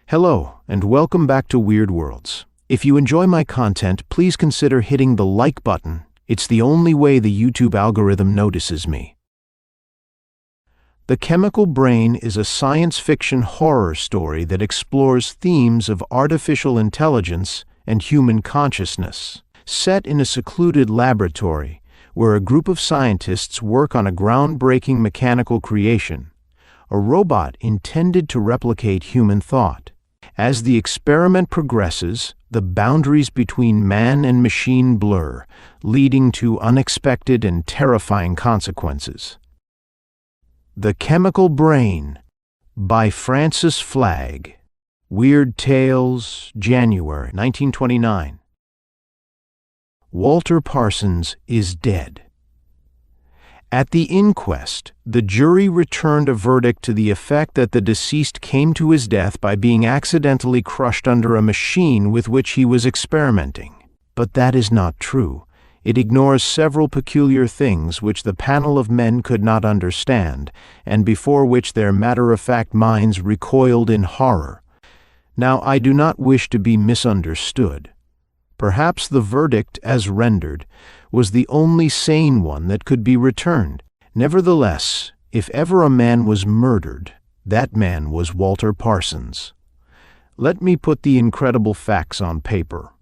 Hello, and welcome back to Weird Worlds. If you enjoy my content, please consider hitting the like button. It's the only way the YouTube algorithm notices me. The Chemical Brain is a science fiction horror story that explores themes of artificial intelligence and human consciousness. Set in a secluded laboratory, where a group of scientists work on a groundbreaking mechanical creation, a robot intended to replicate human thought. As the experiment progresses, the boundaries between man and machine blur, leading to unexpected and terrifying consequences. The Chemical Brain by Francis Flagg. Weird Tales, January 1929. Walter Parsons is dead. At the inquest, the jury returned a verdict to the effect that the deceased came to his death by being accidentally crushed under a machine with which he was experimenting. But that is not true. It ignores several peculiar things which the panel of men could not understand, and before which their matter-of-fact minds recoiled in horror. Now, I do not wish to be misunderstood. Perhaps the verdict, as rendered, was the only sane one that could be returned. Nevertheless, if ever a man was murdered, that man was Walter Parsons. Let me put the incredible facts on paper.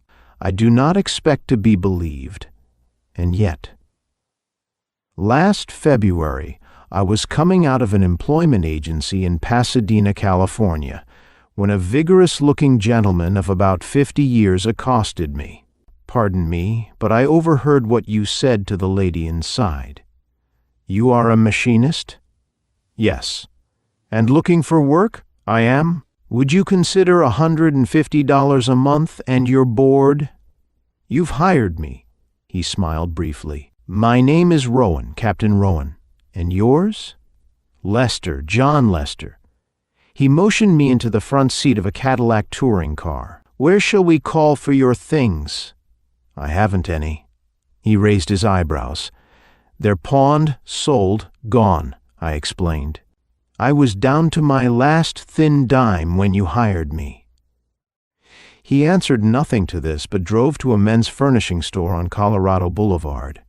I do not expect to be believed, and yet. Last February, I was coming out of an employment agency in Pasadena, California, when a vigorous-looking gentleman of about 50 years accosted me. Pardon me, but I overheard what you said to the lady inside. You are a machinist? Yes. And looking for work? I am. Would you consider $150 a month and you're bored? You've hired me. He smiled briefly. My name is Rowan, Captain Rowan. And yours? Lester, John Lester. He motioned me into the front seat of a Cadillac touring car. Where shall we call for your things? I haven't any. He raised his eyebrows. They're pawned, sold, gone, I explained. I was down to my last thin dime when you hired me. He answered nothing to this, but drove to a men's furnishing store on Colorado Boulevard.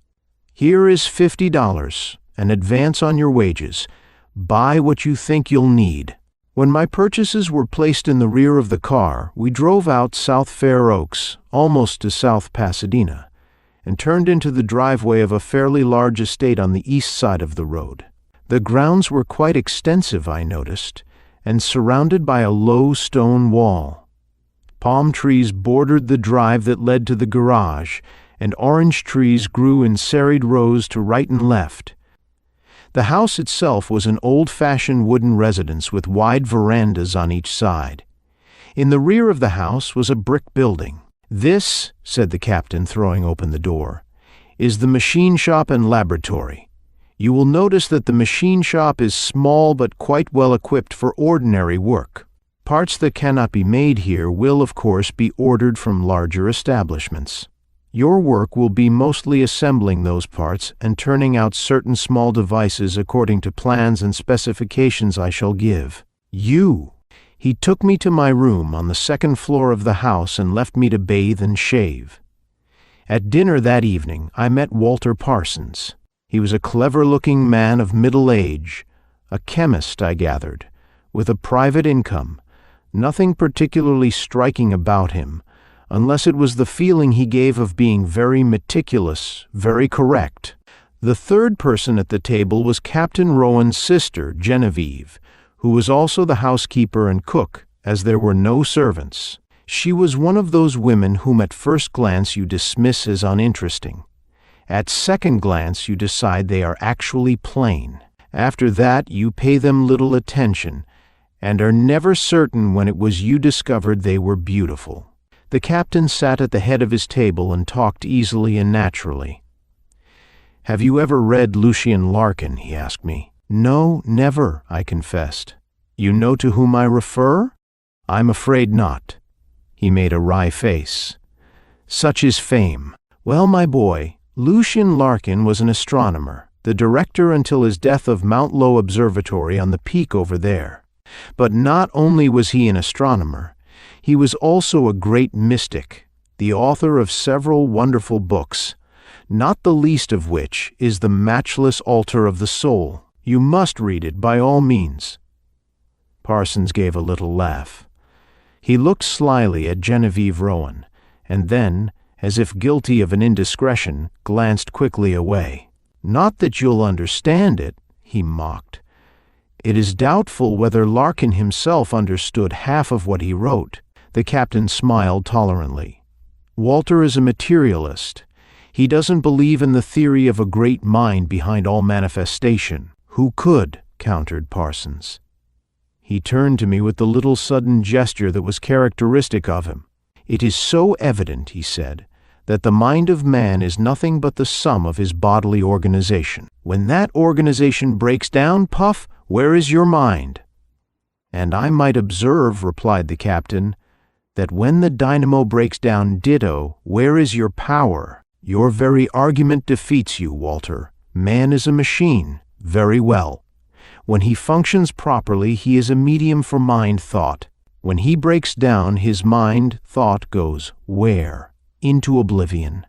Here is $50, an advance on your wages. Buy what you think you'll need. When my purchases were placed in the rear of the car, we drove out South Fair Oaks, almost to South Pasadena, and turned into the driveway of a fairly large estate on the east side of the road. The grounds were quite extensive, I noticed, and surrounded by a low stone wall. Palm trees bordered the drive that led to the garage, and orange trees grew in serried rows to right and left. The house itself was an old-fashioned wooden residence with wide verandas on each side. In the rear of the house was a brick building. This, said the captain, throwing open the door, is the machine shop and laboratory. You will notice that the machine shop is small but quite well equipped for ordinary work. Parts that cannot be made here will, of course, be ordered from larger establishments. Your work will be mostly assembling those parts and turning out certain small devices according to plans and specifications I shall give. He took me to my room on the second floor of the house and left me to bathe and shave. At dinner that evening, I met Walter Parsons. He was a clever-looking man of middle age, a chemist, I gathered, with a private income, nothing particularly striking about him, unless it was the feeling he gave of being very meticulous, very correct. The third person at the table was Captain Rowan's sister, Genevieve, who was also the housekeeper and cook, as there were no servants. She was one of those women whom at first glance you dismiss as uninteresting. At second glance you decide they are actually plain. After that you pay them little attention, and are never certain when it was you discovered they were beautiful. The captain sat at the head of his table and talked easily and naturally. Have you ever read Lucien Larkin? He asked me. No, never, I confessed. You know to whom I refer? I'm afraid not. He made a wry face. Such is fame. Well, my boy, Lucien Larkin was an astronomer, the director until his death of Mount Lowe Observatory on the peak over there. But not only was he an astronomer, he was also a great mystic, the author of several wonderful books, not the least of which is The Matchless Altar of the Soul. You must read it by all means." Parsons gave a little laugh. He looked slyly at Genevieve Rowan, and then, as if guilty of an indiscretion, glanced quickly away. "Not that you'll understand it," he mocked. "It is doubtful whether Larkin himself understood half of what he wrote." The captain smiled tolerantly. "Walter is a materialist. He doesn't believe in the theory of a great mind behind all manifestation." "Who could?" countered Parsons. He turned to me with the little sudden gesture that was characteristic of him. "It is so evident," he said, "that the mind of man is nothing but the sum of his bodily organization. When that organization breaks down, Puff, where is your mind?" "And I might observe," replied the captain, "that when the dynamo breaks down ditto, where is your power? Your very argument defeats you, Walter. Man is a machine. Very well. When he functions properly, he is a medium for mind thought. When he breaks down, his mind thought goes where? Into oblivion.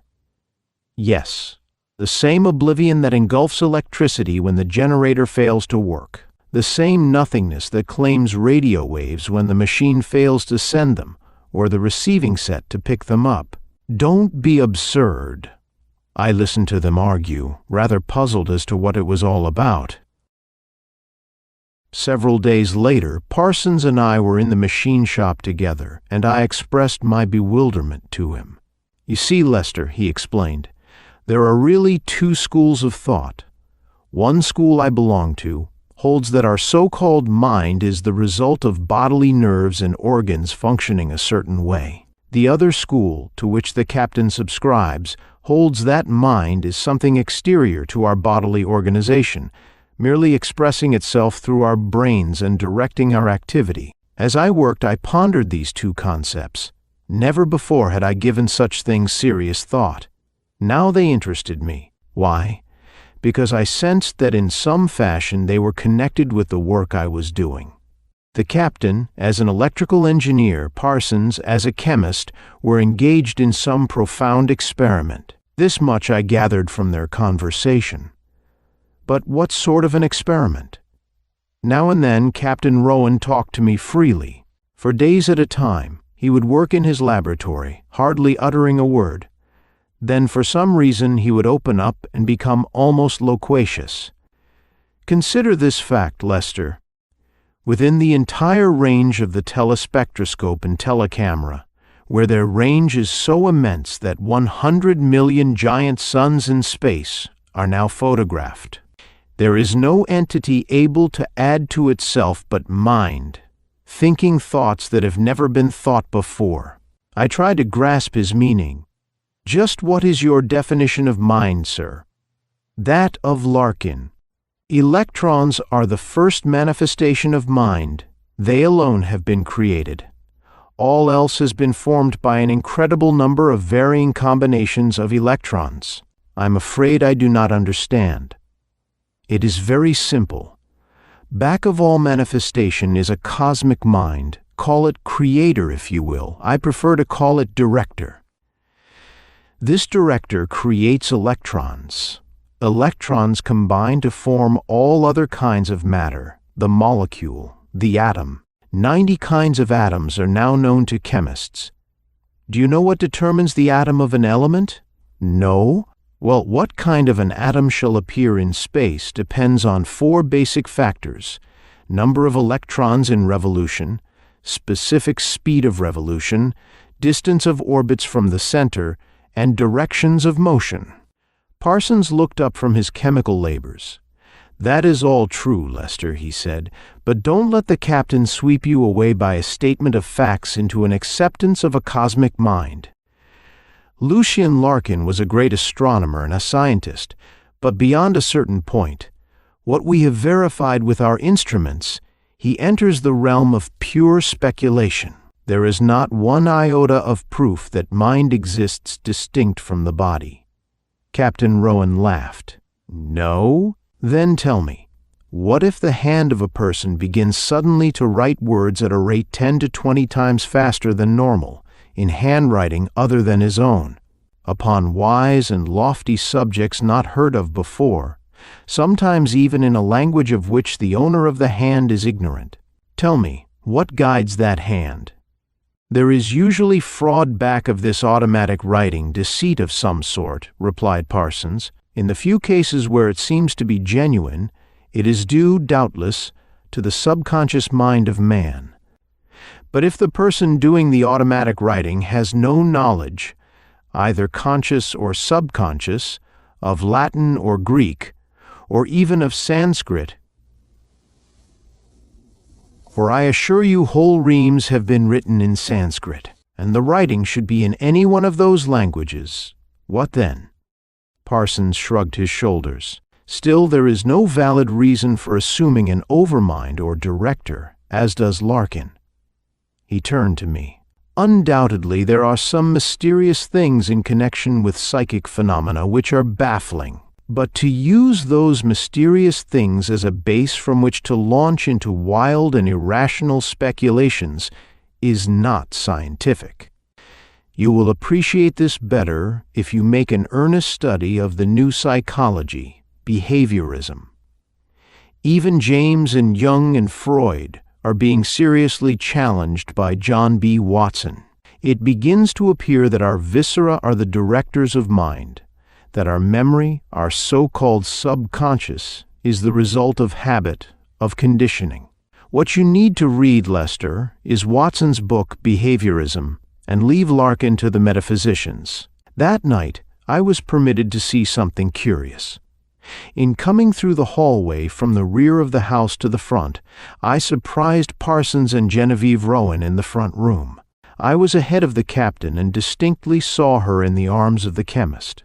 Yes, the same oblivion that engulfs electricity when the generator fails to work. The same nothingness that claims radio waves when the machine fails to send them, or the receiving set to pick them up. Don't be absurd." I listened to them argue, rather puzzled as to what it was all about. Several days later, Parsons and I were in the machine shop together, and I expressed my bewilderment to him. "You see, Lester," he explained, "there are really two schools of thought. One school I belong to holds that our so-called mind is the result of bodily nerves and organs functioning a certain way. The other school, to which the captain subscribes, holds that mind is something exterior to our bodily organization, merely expressing itself through our brains and directing our activity. As I worked, I pondered these two concepts. Never before had I given such things serious thought. Now they interested me. Why? Because I sensed that in some fashion they were connected with the work I was doing. The captain, as an electrical engineer, Parsons, as a chemist, were engaged in some profound experiment. This much I gathered from their conversation. But what sort of an experiment? Now and then Captain Rowan talked to me freely. For days at a time, he would work in his laboratory, hardly uttering a word. Then for some reason he would open up and become almost loquacious. Consider this fact, Lester. Within the entire range of the telespectroscope and telecamera, where their range is so immense that 100 million giant suns in space are now photographed, there is no entity able to add to itself but mind, thinking thoughts that have never been thought before. I tried to grasp his meaning. Just what is your definition of mind, sir? That of Larkin. Electrons are the first manifestation of mind. They alone have been created. All else has been formed by an incredible number of varying combinations of electrons. I'm afraid I do not understand. It is very simple. Back of all manifestation is a cosmic mind. Call it creator, if you will. I prefer to call it director. This director creates electrons. Electrons combine to form all other kinds of matter, the molecule, the atom. 90 kinds of atoms are now known to chemists. Do you know what determines the atom of an element? No? Well, what kind of an atom shall appear in space depends on 4 basic factors: number of electrons in revolution, specific speed of revolution, distance of orbits from the center, and directions of motion. Parsons looked up from his chemical labors. "That is all true, Lester," he said, "but don't let the captain sweep you away by a statement of facts into an acceptance of a cosmic mind. Lucien Larkin was a great astronomer and a scientist, but beyond a certain point, what we have verified with our instruments, he enters the realm of pure speculation. There is not one iota of proof that mind exists distinct from the body." Captain Rowan laughed. "No? Then tell me, What if the hand of a person begins suddenly to write words at a rate 10 to 20 times faster than normal, in handwriting other than his own, upon wise and lofty subjects not heard of before, sometimes even in a language of which the owner of the hand is ignorant? Tell me, what guides that hand? There is usually fraud back of this automatic writing, deceit of some sort, replied Parsons. In the few cases where it seems to be genuine, it is due, doubtless, to the subconscious mind of man. But if the person doing the automatic writing has no knowledge, either conscious or subconscious, of Latin or Greek, or even of Sanskrit, for I assure you whole reams have been written in Sanskrit, and the writing should be in any one of those languages, what then? Parsons shrugged his shoulders. Still, there is no valid reason for assuming an overmind or director, as does Larkin. He turned to me. Undoubtedly, there are some mysterious things in connection with psychic phenomena which are baffling. But to use those mysterious things as a base from which to launch into wild and irrational speculations is not scientific. You will appreciate this better if you make an earnest study of the new psychology, behaviorism. Even James and Jung and Freud are being seriously challenged by John B. Watson. It begins to appear that our viscera are the directors of mind, that our memory, our so-called subconscious, is the result of habit, of conditioning. What you need to read, Lester, is Watson's book Behaviorism, and leave Larkin to the metaphysicians. That night, I was permitted to see something curious. In coming through the hallway from the rear of the house to the front, I surprised Parsons and Genevieve Rowan in the front room. I was ahead of the captain and distinctly saw her in the arms of the chemist.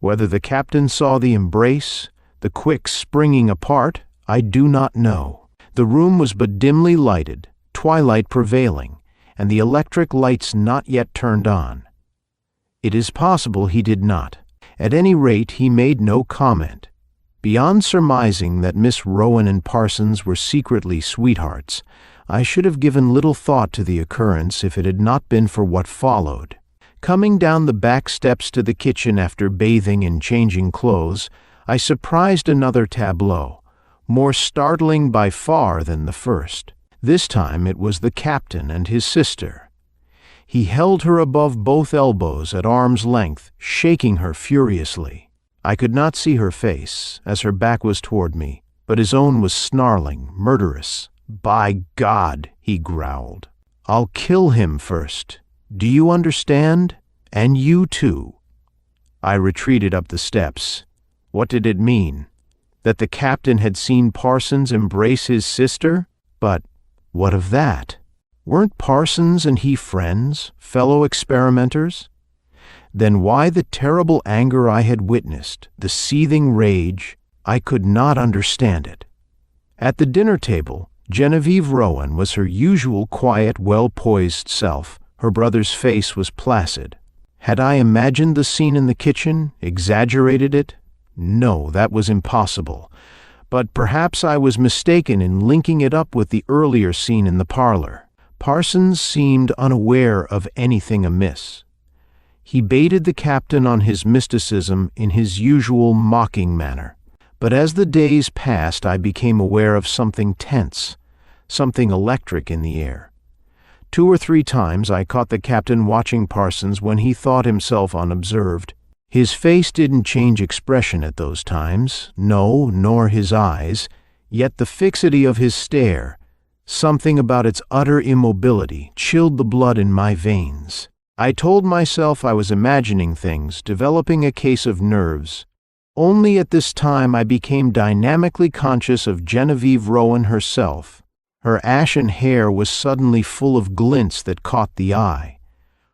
Whether the captain saw the embrace, the quick springing apart, I do not know. The room was but dimly lighted, twilight prevailing, and the electric lights not yet turned on. It is possible he did not. At any rate, he made no comment. Beyond surmising that Miss Rowan and Parsons were secretly sweethearts, I should have given little thought to the occurrence if it had not been for what followed. Coming down the back steps to the kitchen after bathing and changing clothes, I surprised another tableau, more startling by far than the first. This time it was the captain and his sister. He held her above both elbows at arm's length, shaking her furiously. I could not see her face, as her back was toward me, but his own was snarling, murderous. "By God," he growled, "I'll kill him first. Do you understand? And you too." I retreated up the steps. What did it mean? That the captain had seen Parsons embrace his sister? But what of that? Weren't Parsons and he friends, fellow experimenters? Then why the terrible anger I had witnessed, the seething rage? I could not understand it. At the dinner table, Genevieve Rowan was her usual quiet, well-poised self. Her brother's face was placid. Had I imagined the scene in the kitchen, exaggerated it? No, that was impossible. But perhaps I was mistaken in linking it up with the earlier scene in the parlor. Parsons seemed unaware of anything amiss. He baited the captain on his mysticism in his usual mocking manner. But as the days passed, I became aware of something tense, something electric in the air. 2 or 3 times I caught the captain watching Parsons when he thought himself unobserved. His face didn't change expression at those times, no, nor his eyes, yet the fixity of his stare, something about its utter immobility, chilled the blood in my veins. I told myself I was imagining things, developing a case of nerves. Only at this time I became dynamically conscious of Genevieve Rowan herself. Her ashen hair was suddenly full of glints that caught the eye.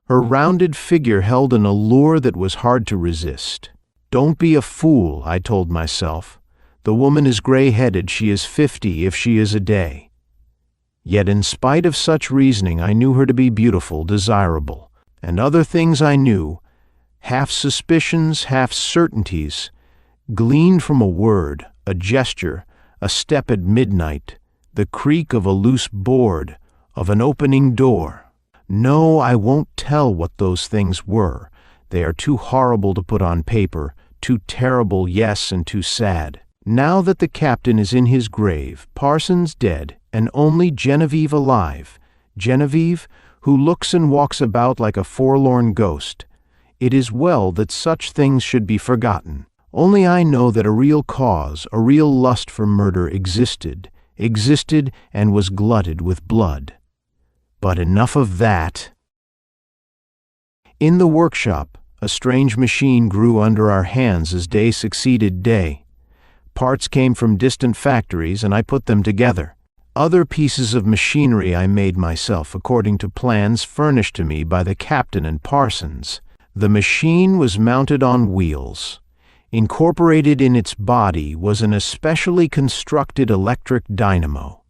Her rounded figure held an allure that was hard to resist. "Don't be a fool," I told myself. "The woman is gray-headed. She is 50 if she is a day." Yet in spite of such reasoning, I knew her to be beautiful, desirable. And other things I knew, half suspicions, half certainties, gleaned from a word, a gesture, a step at midnight, the creak of a loose board, of an opening door. No, I won't tell what those things were. They are too horrible to put on paper, too terrible, yes, and too sad. Now that the captain is in his grave, Parsons dead, and only Genevieve alive, Genevieve, who looks and walks about like a forlorn ghost, it is well that such things should be forgotten. Only I know that a real cause, a real lust for murder existed and was glutted with blood. But enough of that. In the workshop, a strange machine grew under our hands as day succeeded day. Parts came from distant factories, and I put them together. Other pieces of machinery I made myself according to plans furnished to me by the captain and Parsons. The machine was mounted on wheels. Incorporated in its body was an especially constructed electric dynamo.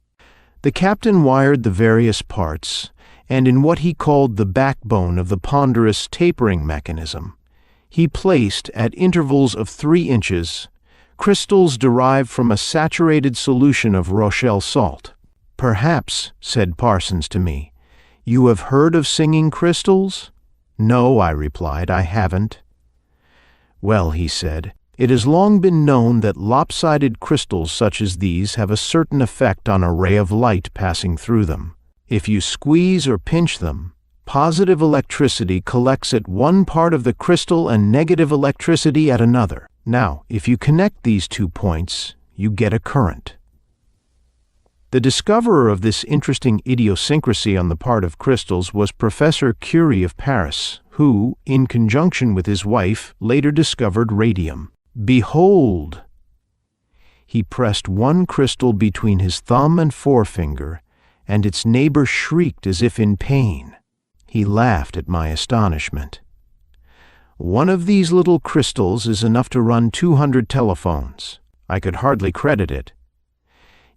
The captain wired the various parts, and in what he called the backbone of the ponderous tapering mechanism, he placed, at intervals of 3 inches, crystals derived from a saturated solution of Rochelle salt. "Perhaps," said Parsons to me, "you have heard of singing crystals?" "No," I replied, "I haven't." "Well," he said, "it has long been known that lopsided crystals such as these have a certain effect on a ray of light passing through them. If you squeeze or pinch them, positive electricity collects at one part of the crystal and negative electricity at another. Now, if you connect these 2 points, you get a current." The discoverer of this interesting idiosyncrasy on the part of crystals was Professor Curie of Paris, who, in conjunction with his wife, later discovered radium. Behold! He pressed one crystal between his thumb and forefinger, and its neighbor shrieked as if in pain. He laughed at my astonishment. "One of these little crystals is enough to run 200 telephones. I could hardly credit it.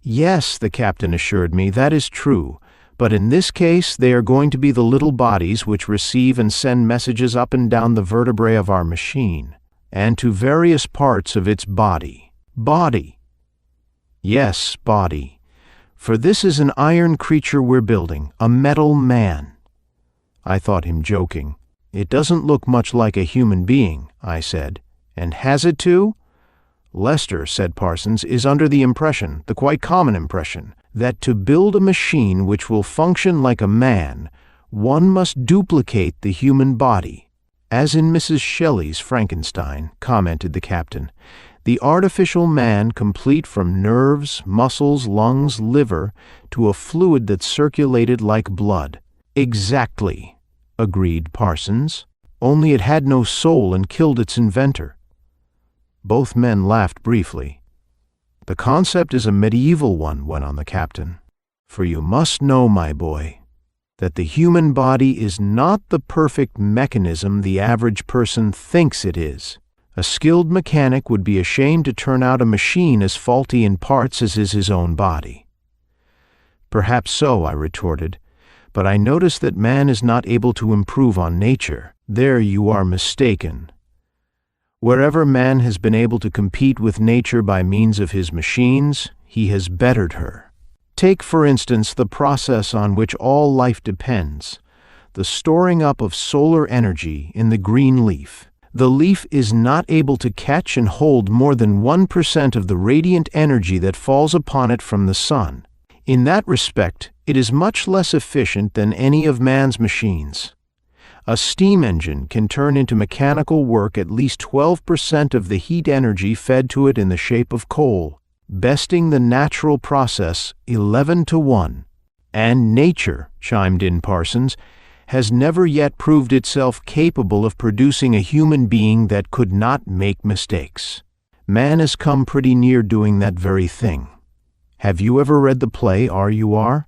"Yes," the captain assured me, "that is true, but in this case they are going to be the little bodies which receive and send messages up and down the vertebrae of our machine, and to various parts of its body." Body! Yes, body. For this is an iron creature we're building, a metal man. I thought him joking. "It doesn't look much like a human being," I said. "And has it to?" "Lester," said Parsons, "is under the impression, the quite common impression, that to build a machine which will function like a man, one must duplicate the human body." "As in Mrs. Shelley's Frankenstein," commented the captain. "The artificial man complete from nerves, muscles, lungs, liver, to a fluid that circulated like blood." "Exactly," agreed Parsons. "Only it had no soul and killed its inventor." Both men laughed briefly. "The concept is a medieval one," went on the captain. "For you must know, my boy, that the human body is not the perfect mechanism the average person thinks it is. A skilled mechanic would be ashamed to turn out a machine as faulty in parts as is his own body." "Perhaps so," I retorted, "but I notice that man is not able to improve on nature. There you are mistaken. Wherever man has been able to compete with nature by means of his machines, he has bettered her. Take, for instance, the process on which all life depends, the storing up of solar energy in the green leaf. The leaf is not able to catch and hold more than 1% of the radiant energy that falls upon it from the sun. In that respect, it is much less efficient than any of man's machines. A steam engine can turn into mechanical work at least 12% of the heat energy fed to it in the shape of coal, besting the natural process 11-to-1. And nature," chimed in Parsons, "has never yet proved itself capable of producing a human being that could not make mistakes. Man has come pretty near doing that very thing. Have you ever read the play R.U.R.?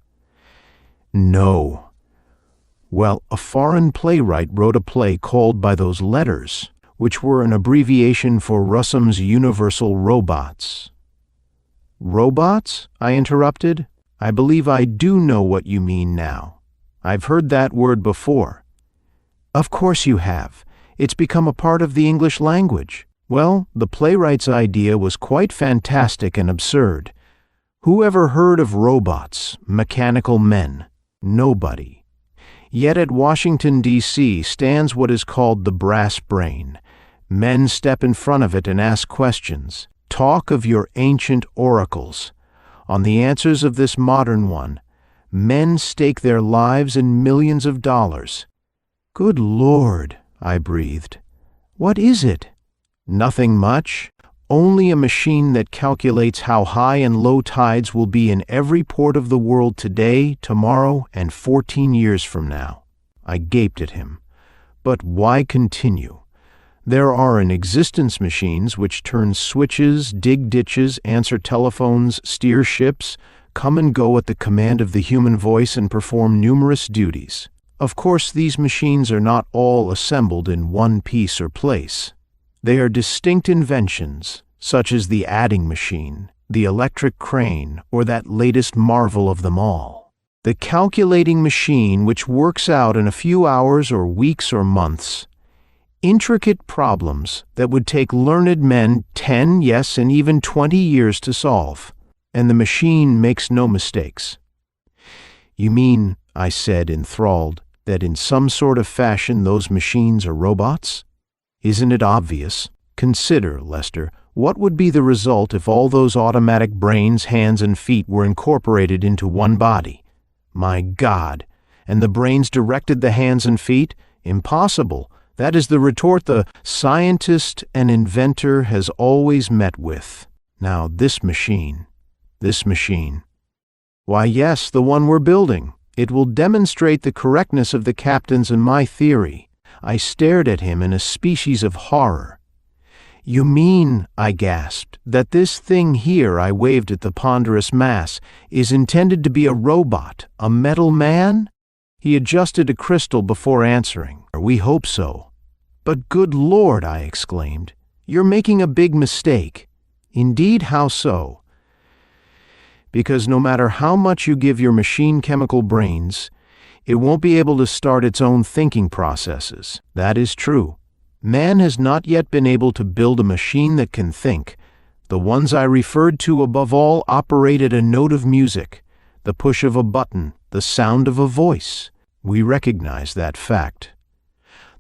"No." "Well, a foreign playwright wrote a play called By Those Letters, which were an abbreviation for Russell's Universal Robots." "Robots?" I interrupted. "I believe I do know what you mean now. I've heard that word before." "Of course you have. It's become a part of the English language. Well, the playwright's idea was quite fantastic and absurd, Who ever heard of robots, mechanical men? Nobody. Yet at Washington, D.C. stands what is called the brass brain. Men step in front of it and ask questions. Talk of your ancient oracles. On the answers of this modern one, men stake their lives and millions of dollars. Good Lord, I breathed. What is it? Nothing much. Only a machine that calculates how high and low tides will be in every port of the world today, tomorrow, and 14 years from now. I gaped at him. But why continue? There are in existence machines which turn switches, dig ditches, answer telephones, steer ships, come and go at the command of the human voice, and perform numerous duties. Of course, these machines are not all assembled in one piece or place. They are distinct inventions, such as the adding machine, the electric crane, or that latest marvel of them all, the calculating machine, which works out in a few hours or weeks or months intricate problems that would take learned men 10, yes, and even 20 years to solve, and the machine makes no mistakes. You mean, I said, enthralled, that in some sort of fashion those machines are robots? Isn't it obvious? Consider, Lester, what would be the result if all those automatic brains, hands, and feet were incorporated into one body? My God! And the brains directed the hands and feet? Impossible! That is the retort the scientist and inventor has always met with. Now, this machine. Why, yes, the one we're building. It will demonstrate the correctness of the captain's and my theory. I stared at him in a species of horror. You mean, I gasped, that this thing here, I waved at the ponderous mass, is intended to be a robot, a metal man? He adjusted a crystal before answering. We hope so. But good Lord, I exclaimed, you're making a big mistake. Indeed, how so? Because no matter how much you give your machine chemical brains, it won't be able to start its own thinking processes. That is true. Man has not yet been able to build a machine that can think. The ones I referred to above all operate at a note of music, the push of a button, the sound of a voice. We recognize that fact.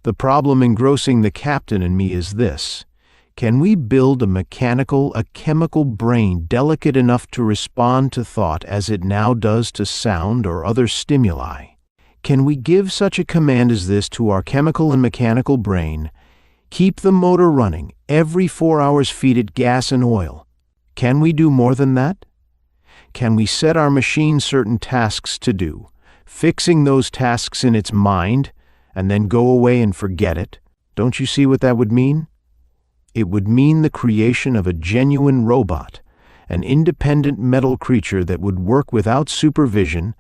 The problem engrossing the captain and me is this. Can we build a chemical brain delicate enough to respond to thought as it now does to sound or other stimuli? Can we give such a command as this to our chemical and mechanical brain? Keep the motor running, every 4 hours feed it gas and oil. Can we do more than that? Can we set our machine certain tasks to do, fixing those tasks in its mind, and then go away and forget it? Don't you see what that would mean? It would mean the creation of a genuine robot, an independent metal creature that would work without supervision,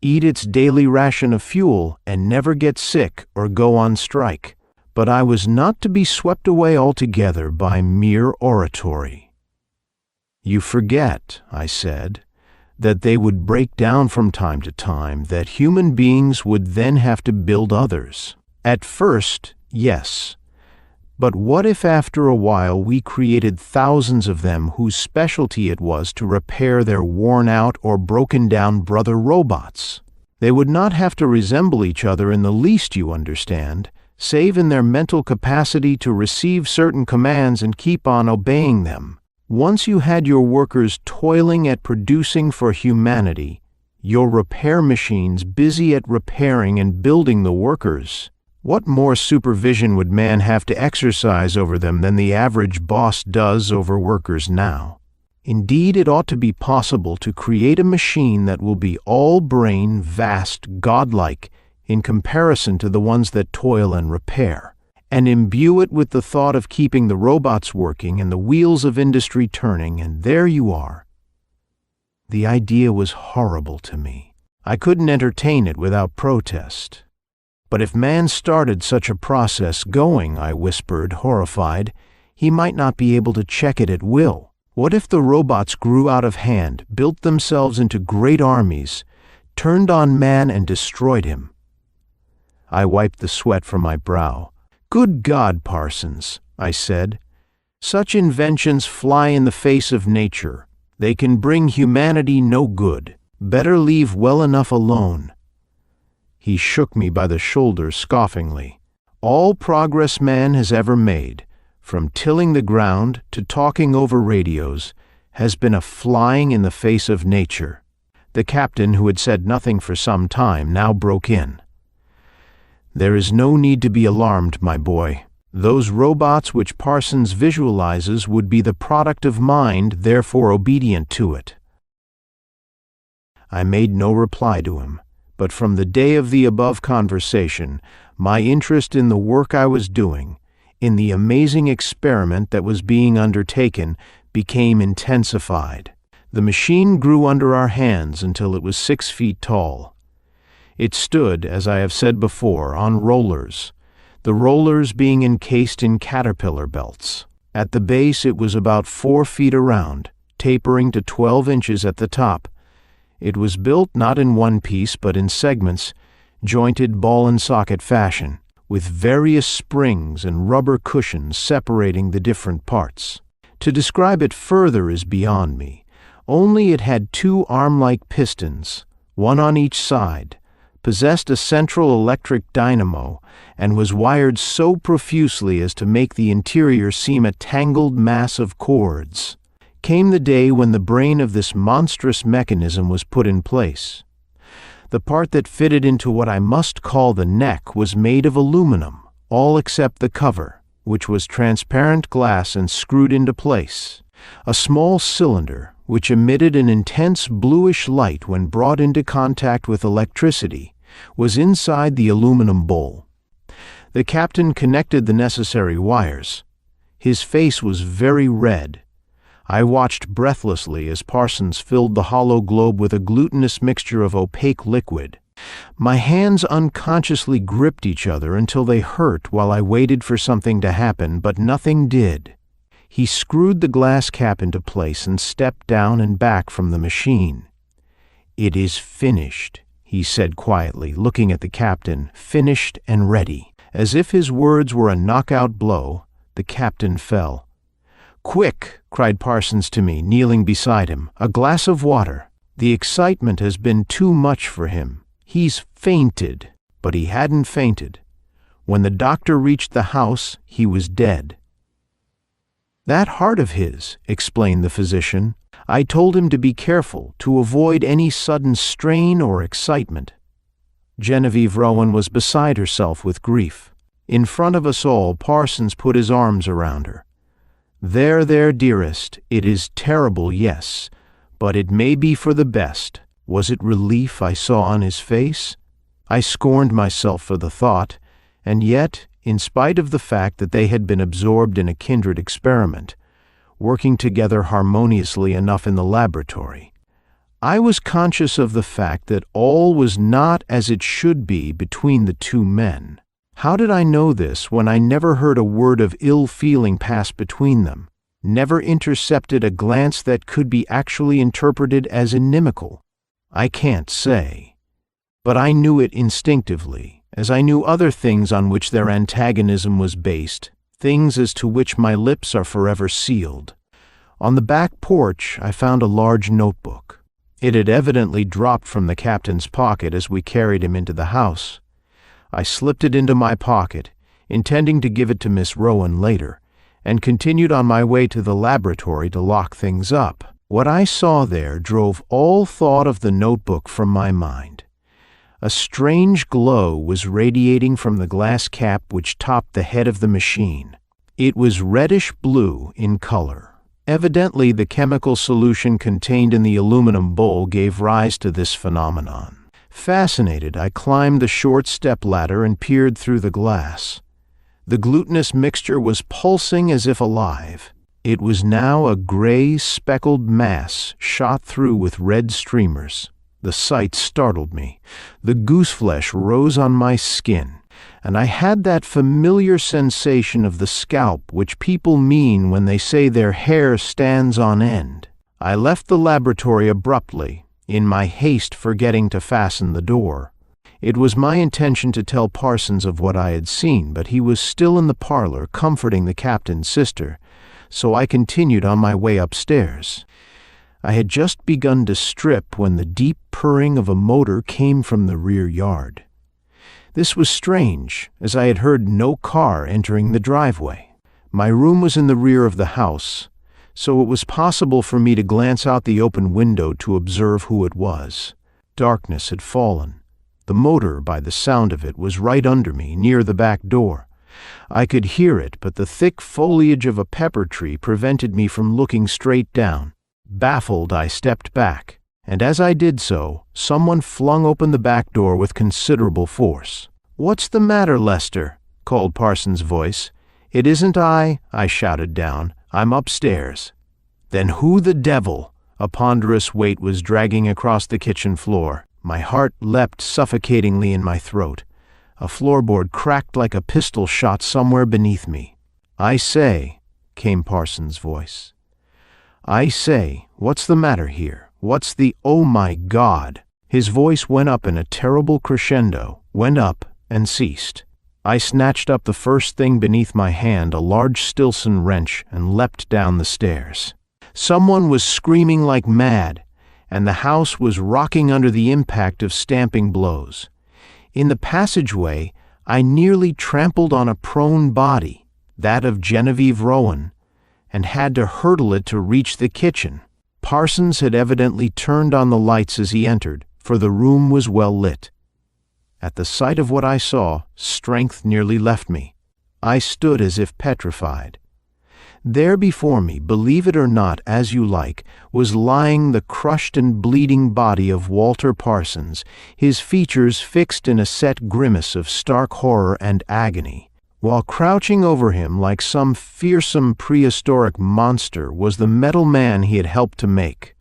eat its daily ration of fuel, and never get sick or go on strike. But I was not to be swept away altogether by mere oratory. You forget, I said, that they would break down from time to time, that human beings would then have to build others. At first, yes. But what if after a while we created thousands of them whose specialty it was to repair their worn-out or broken-down brother robots? They would not have to resemble each other in the least, you understand, save in their mental capacity to receive certain commands and keep on obeying them. Once you had your workers toiling at producing for humanity, your repair machines busy at repairing and building the workers, what more supervision would man have to exercise over them than the average boss does over workers now? Indeed, it ought to be possible to create a machine that will be all brain, vast, godlike, in comparison to the ones that toil and repair, and imbue it with the thought of keeping the robots working and the wheels of industry turning, and there you are. The idea was horrible to me. I couldn't entertain it without protest. But if man started such a process going, I whispered, horrified, he might not be able to check it at will. What if the robots grew out of hand, built themselves into great armies, turned on man and destroyed him? I wiped the sweat from my brow. Good God, Parsons, I said. Such inventions fly in the face of nature. They can bring humanity no good. Better leave well enough alone." He shook me by the shoulder scoffingly. "All progress man has ever made, from tilling the ground to talking over radios, has been a flying in the face of nature." The captain, who had said nothing for some time, now broke in. "There is no need to be alarmed, my boy. Those robots which Parsons visualizes would be the product of mind, therefore obedient to it." I made no reply to him, but from the day of the above conversation, my interest in the work I was doing, in the amazing experiment that was being undertaken, became intensified. The machine grew under our hands until it was 6 feet tall. It stood, as I have said before, on rollers, the rollers being encased in caterpillar belts. At the base it was about 4 feet around, tapering to 12 inches at the top. It was built not in one piece but in segments, jointed ball and socket fashion, with various springs and rubber cushions separating the different parts. To describe it further is beyond me. Only it had 2 arm-like pistons, one on each side, possessed a central electric dynamo, and was wired so profusely as to make the interior seem a tangled mass of cords. Came the day when the brain of this monstrous mechanism was put in place. The part that fitted into what I must call the neck was made of aluminum, all except the cover, which was transparent glass and screwed into place. A small cylinder, which emitted an intense bluish light when brought into contact with electricity, was inside the aluminum bowl. The captain connected the necessary wires. His face was very red. I watched breathlessly as Parsons filled the hollow globe with a glutinous mixture of opaque liquid. My hands unconsciously gripped each other until they hurt while I waited for something to happen, but nothing did. He screwed the glass cap into place and stepped down and back from the machine. "It is finished," he said quietly, looking at the captain, "finished and ready." As if his words were a knockout blow, the captain fell. "Quick!" cried Parsons to me, kneeling beside him. "A glass of water. The excitement has been too much for him. He's fainted." But he hadn't fainted. When the doctor reached the house, he was dead. "That heart of his," explained the physician. "I told him to be careful, to avoid any sudden strain or excitement." Genevieve Rowan was beside herself with grief. In front of us all, Parsons put his arms around her. There, dearest, it is terrible, yes, but it may be for the best." Was it relief I saw on his face? I scorned myself for the thought, and yet, in spite of the fact that they had been absorbed in a kindred experiment, working together harmoniously enough in the laboratory, I was conscious of the fact that all was not as it should be between the 2 men. How did I know this when I never heard a word of ill feeling pass between them, never intercepted a glance that could be actually interpreted as inimical? I can't say. But I knew it instinctively, as I knew other things on which their antagonism was based, things as to which my lips are forever sealed. On the back porch, I found a large notebook. It had evidently dropped from the captain's pocket as we carried him into the house. I slipped it into my pocket, intending to give it to Miss Rowan later, and continued on my way to the laboratory to lock things up. What I saw there drove all thought of the notebook from my mind. A strange glow was radiating from the glass cap which topped the head of the machine. It was reddish-blue in color. Evidently, the chemical solution contained in the aluminum bowl gave rise to this phenomenon. Fascinated, I climbed the short step-ladder and peered through the glass. The glutinous mixture was pulsing as if alive. It was now a gray, speckled mass shot through with red streamers. The sight startled me. The gooseflesh rose on my skin, and I had that familiar sensation of the scalp which people mean when they say their hair stands on end. I left the laboratory abruptly, in my haste forgetting to fasten the door. It was my intention to tell Parsons of what I had seen, but he was still in the parlor comforting the captain's sister, so I continued on my way upstairs. I had just begun to strip when the deep purring of a motor came from the rear yard. This was strange, as I had heard no car entering the driveway. My room was in the rear of the house, so it was possible for me to glance out the open window to observe who it was. Darkness had fallen. The motor, by the sound of it, was right under me, near the back door. I could hear it, but the thick foliage of a pepper tree prevented me from looking straight down. Baffled, I stepped back, and as I did so, someone flung open the back door with considerable force. "What's the matter, Lester?" called Parsons' voice. "It isn't I," I shouted down. "I'm upstairs." "Then who the devil?" A ponderous weight was dragging across the kitchen floor. My heart leapt suffocatingly in my throat. A floorboard cracked like a pistol shot somewhere beneath me. "I say," came Parsons' voice. "I say, what's the matter here? What's the— oh my God!" His voice went up in a terrible crescendo, went up and ceased. I snatched up the first thing beneath my hand, a large Stilson wrench, and leapt down the stairs. Someone was screaming like mad, and the house was rocking under the impact of stamping blows. In the passageway, I nearly trampled on a prone body, that of Genevieve Rowan, and had to hurdle it to reach the kitchen. Parsons had evidently turned on the lights as he entered, for the room was well lit. At the sight of what I saw, strength nearly left me. I stood as if petrified. There before me, believe it or not as you like, was lying the crushed and bleeding body of Walter Parsons, his features fixed in a set grimace of stark horror and agony. While crouching over him like some fearsome prehistoric monster was the metal man he had helped to make,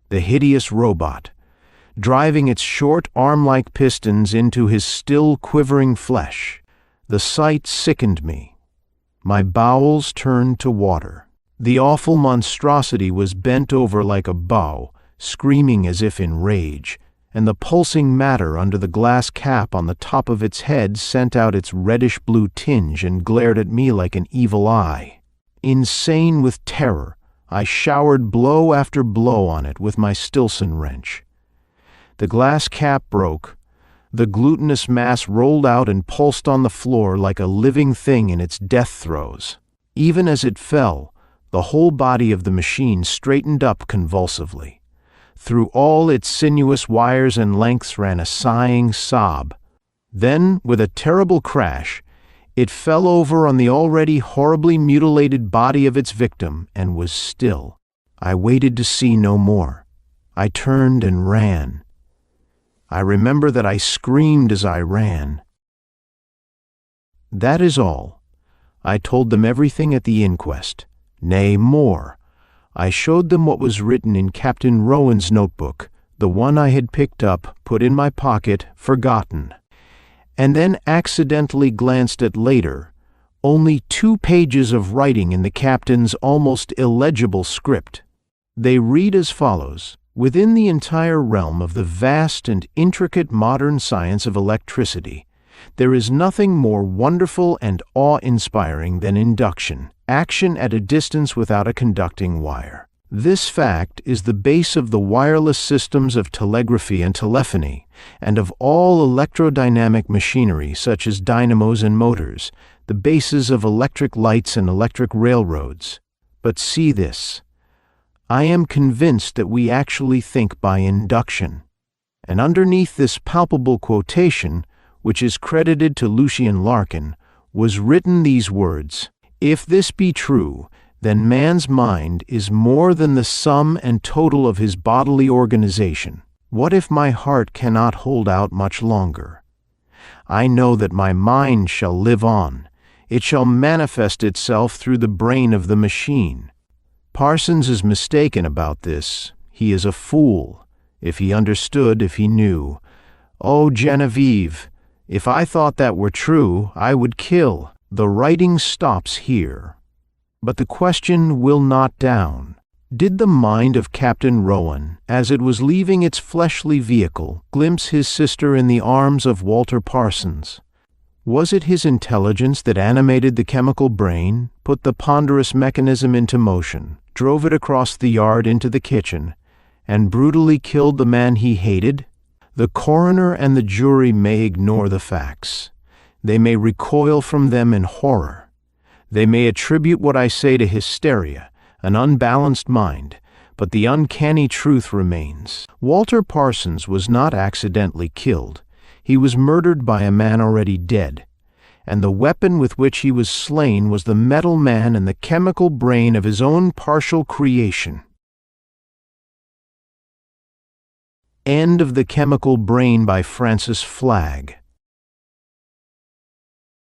the hideous robot, driving its short arm-like pistons into his still quivering flesh. The sight sickened me. My bowels turned to water. The awful monstrosity was bent over like a bow, screaming as if in rage, and the pulsing matter under the glass cap on the top of its head sent out its reddish-blue tinge and glared at me like an evil eye. Insane with terror, I showered blow after blow on it with my Stilson wrench. The glass cap broke. The glutinous mass rolled out and pulsed on the floor like a living thing in its death throes. Even as it fell, the whole body of the machine straightened up convulsively. Through all its sinuous wires and lengths ran a sighing sob. Then, with a terrible crash, it fell over on the already horribly mutilated body of its victim and was still. I waited to see no more. I turned and ran. I remember that I screamed as I ran. That is all. I told them everything at the inquest. Nay, more. I showed them what was written in Captain Rowan's notebook, the one I had picked up, put in my pocket, forgotten, and then accidentally glanced at later, only 2 pages of writing in the captain's almost illegible script. They read as follows. Within the entire realm of the vast and intricate modern science of electricity, there is nothing more wonderful and awe-inspiring than induction, action at a distance without a conducting wire. This fact is the base of the wireless systems of telegraphy and telephony, and of all electrodynamic machinery such as dynamos and motors, the bases of electric lights and electric railroads. But see this. I am convinced that we actually think by induction. And underneath this palpable quotation, which is credited to Lucien Larkin, was written these words: "If this be true, then man's mind is more than the sum and total of his bodily organization. What if my heart cannot hold out much longer? I know that my mind shall live on. It shall manifest itself through the brain of the machine." Parsons is mistaken about this. He is a fool. If he understood, if he knew. Oh, Genevieve, if I thought that were true, I would kill. The writing stops here. But the question will not down. Did the mind of Captain Rowan, as it was leaving its fleshly vehicle, glimpse his sister in the arms of Walter Parsons? Was it his intelligence that animated the chemical brain, put the ponderous mechanism into motion, drove it across the yard into the kitchen, and brutally killed the man he hated? The coroner and the jury may ignore the facts. They may recoil from them in horror. They may attribute what I say to hysteria, an unbalanced mind, but the uncanny truth remains. Walter Parsons was not accidentally killed. He was murdered by a man already dead, and the weapon with which he was slain was the metal man and the chemical brain of his own partial creation. End of The Chemical Brain by Francis Flagg.